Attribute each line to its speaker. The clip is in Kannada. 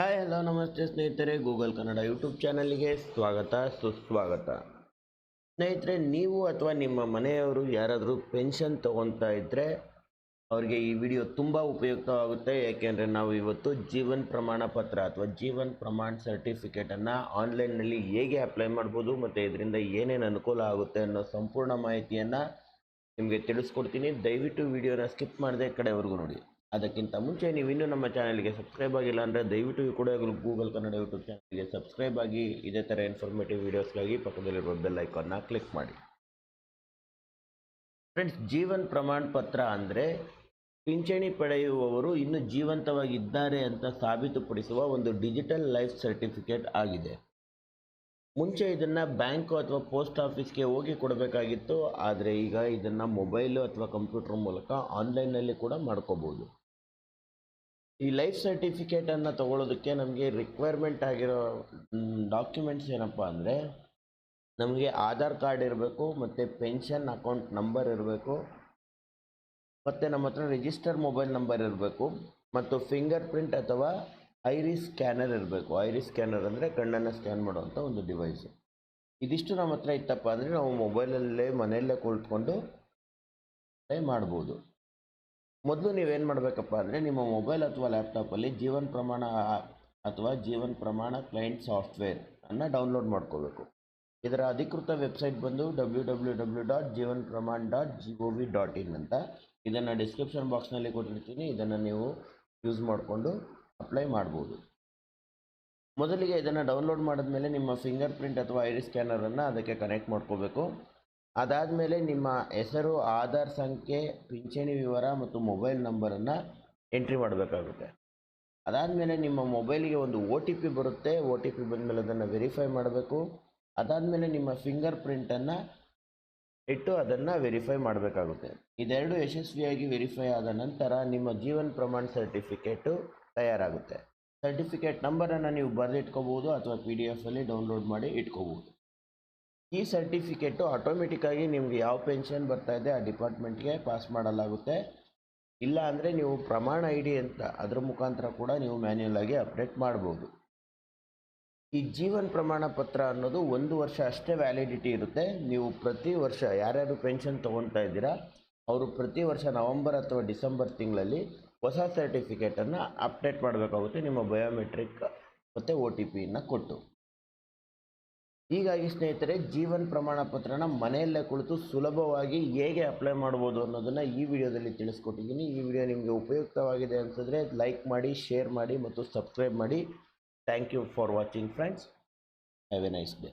Speaker 1: ಹಾಯ್ ಹಲೋ ನಮಸ್ತೆ ಸ್ನೇಹಿತರೆ, ಗೂಗಲ್ ಕನ್ನಡ ಯೂಟ್ಯೂಬ್ ಚಾನಲ್ಗೆ ಸ್ವಾಗತ ಸುಸ್ವಾಗತ. ಸ್ನೇಹಿತರೆ, ನೀವು ಅಥವಾ ನಿಮ್ಮ ಮನೆಯವರು ಯಾರಾದರೂ ಪೆನ್ಷನ್ ತಗೊತಾ ಇದ್ದರೆ ಅವರಿಗೆ ಈ ವಿಡಿಯೋ ತುಂಬ ಉಪಯುಕ್ತವಾಗುತ್ತೆ. ಯಾಕೆಂದರೆ ನಾವು ಇವತ್ತು ಜೀವನ್ ಪ್ರಮಾಣ ಪತ್ರ ಅಥವಾ ಜೀವನ್ ಪ್ರಮಾಣ ಸರ್ಟಿಫಿಕೇಟನ್ನು ಆನ್ಲೈನ್ನಲ್ಲಿ ಹೇಗೆ ಅಪ್ಲೈ ಮಾಡ್ಬೋದು ಮತ್ತು ಇದರಿಂದ ಏನೇನು ಅನುಕೂಲ ಆಗುತ್ತೆ ಅನ್ನೋ ಸಂಪೂರ್ಣ ಮಾಹಿತಿಯನ್ನು ನಿಮಗೆ ತಿಳಿಸ್ಕೊಡ್ತೀನಿ. ದಯವಿಟ್ಟು ವಿಡಿಯೋನ ಸ್ಕಿಪ್ ಮಾಡದೆ ಕಡೆವರೆಗೂ ನೋಡಿ. ಅದಕ್ಕಿಂತ ಮುಂಚೆ ನೀವು ಇನ್ನೂ ನಮ್ಮ ಚಾನಲ್ಗೆ ಸಬ್ಸ್ಕ್ರೈಬ್ ಆಗಿಲ್ಲ ಅಂದರೆ ದಯವಿಟ್ಟು ಕೂಡ ಗೂಗಲ್ ಕನ್ನಡ ಯೂಟ್ಯೂಬ್ ಚಾನಲ್ಗೆ ಸಬ್ಸ್ಕ್ರೈಬ್ ಆಗಿ ಇದೇ ಥರ ಇನ್ಫಾರ್ಮೇಟಿವ್ ವೀಡಿಯೋಸ್ಗಾಗಿ ಪಕ್ಕದಲ್ಲಿರುವ ಬೆಲ್ ಐಕಾನ್ನ ಕ್ಲಿಕ್ ಮಾಡಿ. ಫ್ರೆಂಡ್ಸ್, ಜೀವನ್ ಪ್ರಮಾಣ ಪತ್ರ ಅಂದರೆ ಪಿಂಚಣಿ ಪಡೆಯುವವರು ಇನ್ನೂ ಜೀವಂತವಾಗಿದ್ದಾರೆ ಅಂತ ಸಾಬೀತುಪಡಿಸುವ ಒಂದು ಡಿಜಿಟಲ್ ಲೈಫ್ ಸರ್ಟಿಫಿಕೇಟ್ ಆಗಿದೆ. ಮುಂಚೆ ಇದನ್ನು ಬ್ಯಾಂಕು ಅಥವಾ ಪೋಸ್ಟ್ ಆಫೀಸ್ಗೆ ಹೋಗಿ ಕೊಡಬೇಕಾಗಿತ್ತು. ಆದರೆ ಈಗ ಇದನ್ನು ಮೊಬೈಲು ಅಥವಾ ಕಂಪ್ಯೂಟರ್ ಮೂಲಕ ಆನ್ಲೈನ್ನಲ್ಲಿ ಕೂಡ ಮಾಡ್ಕೋಬೋದು. ಈ ಲೈಫ್ ಸರ್ಟಿಫಿಕೇಟನ್ನು ತಗೊಳ್ಳೋದಕ್ಕೆ ನಮಗೆ ರಿಕ್ವೈರ್ಮೆಂಟ್ ಆಗಿರೋ ಡಾಕ್ಯುಮೆಂಟ್ಸ್ ಏನಪ್ಪ ಅಂದರೆ, ನಮಗೆ ಆಧಾರ್ ಕಾರ್ಡ್ ಇರಬೇಕು, ಮತ್ತು ಪೆನ್ಷನ್ ಅಕೌಂಟ್ ನಂಬರ್ ಇರಬೇಕು, ಮತ್ತು ನಮ್ಮ ಹತ್ರ ರಿಜಿಸ್ಟರ್ ಮೊಬೈಲ್ ನಂಬರ್ ಇರಬೇಕು, ಮತ್ತು ಫಿಂಗರ್ ಪ್ರಿಂಟ್ ಅಥವಾ ಐರಿಸ್ ಸ್ಕ್ಯಾನರ್ ಇರಬೇಕು. ಐರಿಸ್ ಸ್ಕ್ಯಾನರ್ ಅಂದರೆ ಕಣ್ಣನ್ನು ಸ್ಕ್ಯಾನ್ ಮಾಡುವಂಥ ಒಂದು ಡಿವೈಸು. ಇದಿಷ್ಟು ನಮ್ಮ ಹತ್ರ ಇತ್ತಪ್ಪ ಅಂದರೆ ನಾವು ಮೊಬೈಲಲ್ಲೇ ಮನೆಯಲ್ಲೇ ಕುಳಿತುಕೊಂಡು ಮಾಡ್ಬೋದು. ಮೊದಲು ನೀವೇನು ಮಾಡಬೇಕಪ್ಪ ಅಂದರೆ, ನಿಮ್ಮ ಮೊಬೈಲ್ ಅಥವಾ ಲ್ಯಾಪ್ಟಾಪಲ್ಲಿ ಜೀವನ್ ಪ್ರಮಾಣ ಅಥವಾ ಜೀವನ್ ಪ್ರಮಾಣ ಕ್ಲೈಂಟ್ ಸಾಫ್ಟ್ವೇರ್ ಅನ್ನು ಡೌನ್ಲೋಡ್ ಮಾಡ್ಕೋಬೇಕು. ಇದರ ಅಧಿಕೃತ ವೆಬ್ಸೈಟ್ ಬಂದು www.jivanpraman.gov.in ಅಂತ. ಇದನ್ನು ಡಿಸ್ಕ್ರಿಪ್ಷನ್ ಬಾಕ್ಸ್ನಲ್ಲಿ ಕೊಟ್ಟಿರ್ತೀನಿ. ಇದನ್ನು ನೀವು ಯೂಸ್ ಮಾಡಿಕೊಂಡು ಅಪ್ಲೈ ಮಾಡ್ಬೋದು. ಮೊದಲಿಗೆ ಇದನ್ನು ಡೌನ್ಲೋಡ್ ಮಾಡಿದ್ಮೇಲೆ ನಿಮ್ಮ ಫಿಂಗರ್ ಪ್ರಿಂಟ್ ಅಥವಾ ಐರಿಸ್ ಸ್ಕ್ಯಾನರನ್ನು ಅದಕ್ಕೆ ಕನೆಕ್ಟ್ ಮಾಡ್ಕೋಬೇಕು. ಅದಾದಮೇಲೆ ನಿಮ್ಮ ಹೆಸರು, ಆಧಾರ್ ಸಂಖ್ಯೆ, ಪಿಂಚಣಿ ವಿವರ ಮತ್ತು ಮೊಬೈಲ್ ನಂಬರನ್ನು ಎಂಟ್ರಿ ಮಾಡಬೇಕಾಗುತ್ತೆ. ಅದಾದಮೇಲೆ ನಿಮ್ಮ ಮೊಬೈಲಿಗೆ ಒಂದು OTP ಬರುತ್ತೆ. OTP ಬಂದಮೇಲೆ ಅದನ್ನು ವೆರಿಫೈ ಮಾಡಬೇಕು. ಅದಾದಮೇಲೆ ನಿಮ್ಮ ಫಿಂಗರ್ ಪ್ರಿಂಟನ್ನು ಇಟ್ಟು ಅದನ್ನು ವೆರಿಫೈ ಮಾಡಬೇಕಾಗುತ್ತೆ. ಇದೆರಡು ಯಶಸ್ವಿಯಾಗಿ ವೆರಿಫೈ ಆದ ನಂತರ ನಿಮ್ಮ ಜೀವನ್ ಪ್ರಮಾಣ ಸರ್ಟಿಫಿಕೇಟು ತಯಾರಾಗುತ್ತೆ. ಸರ್ಟಿಫಿಕೇಟ್ ನಂಬರನ್ನು ನೀವು ಬರೆದಿಟ್ಕೋಬೋದು ಅಥವಾ PDF ಅಲ್ಲಿ ಡೌನ್ಲೋಡ್ ಮಾಡಿ ಇಟ್ಕೋಬೋದು. ಈ ಸರ್ಟಿಫಿಕೇಟು ಆಟೋಮೆಟಿಕ್ಕಾಗಿ ನಿಮಗೆ ಯಾವ ಪೆನ್ಷನ್ ಬರ್ತಾ ಇದೆ ಆ ಡಿಪಾರ್ಟ್ಮೆಂಟ್ಗೆ ಪಾಸ್ ಮಾಡಲಾಗುತ್ತೆ. ಇಲ್ಲ ಅಂದರೆ ನೀವು ಪ್ರಮಾಣ ID ಅಂತ ಅದ್ರ ಮುಖಾಂತರ ಕೂಡ ನೀವು ಮ್ಯಾನ್ಯುಯಲ್ ಆಗಿ ಅಪ್ಡೇಟ್ ಮಾಡ್ಬೋದು. ಈ ಜೀವನ್ ಪ್ರಮಾಣ ಪತ್ರ ಅನ್ನೋದು 1 ವರ್ಷ ಅಷ್ಟೇ ವ್ಯಾಲಿಡಿಟಿ ಇರುತ್ತೆ. ನೀವು ಪ್ರತಿ ವರ್ಷ ಯಾರ್ಯಾರು ಪೆನ್ಷನ್ ತೊಗೊತಾ ಇದ್ದೀರಾ ಅವರು ಪ್ರತಿ ವರ್ಷ ನವಂಬರ್ ಅಥವಾ ಡಿಸೆಂಬರ್ ತಿಂಗಳಲ್ಲಿ ಹೊಸ ಸರ್ಟಿಫಿಕೇಟನ್ನು ಅಪ್ಡೇಟ್ ಮಾಡಬೇಕಾಗುತ್ತೆ, ನಿಮ್ಮ ಬಯೋಮೆಟ್ರಿಕ್ ಮತ್ತು OTPಯನ್ನು ಕೊಟ್ಟು. ಹೀಗಾಗಿ ಸ್ನೇಹಿತರೆ, ಜೀವನ್ ಪ್ರಮಾಣ ಪತ್ರನ ಮನೆಯಲ್ಲೇ ಕುಳಿತು ಸುಲಭವಾಗಿ ಹೇಗೆ ಅಪ್ಲೈ ಮಾಡ್ಬೋದು ಅನ್ನೋದನ್ನು ಈ ವಿಡಿಯೋದಲ್ಲಿ ತಿಳಿಸ್ಕೊಟ್ಟಿದ್ದೀನಿ. ಈ ವಿಡಿಯೋ ನಿಮಗೆ ಉಪಯುಕ್ತವಾಗಿದೆ ಅನಿಸಿದ್ರೆ ಲೈಕ್ ಮಾಡಿ, ಶೇರ್ ಮಾಡಿ ಮತ್ತು ಸಬ್ಸ್ಕ್ರೈಬ್ ಮಾಡಿ. Thank you for watching friends. Have a nice day.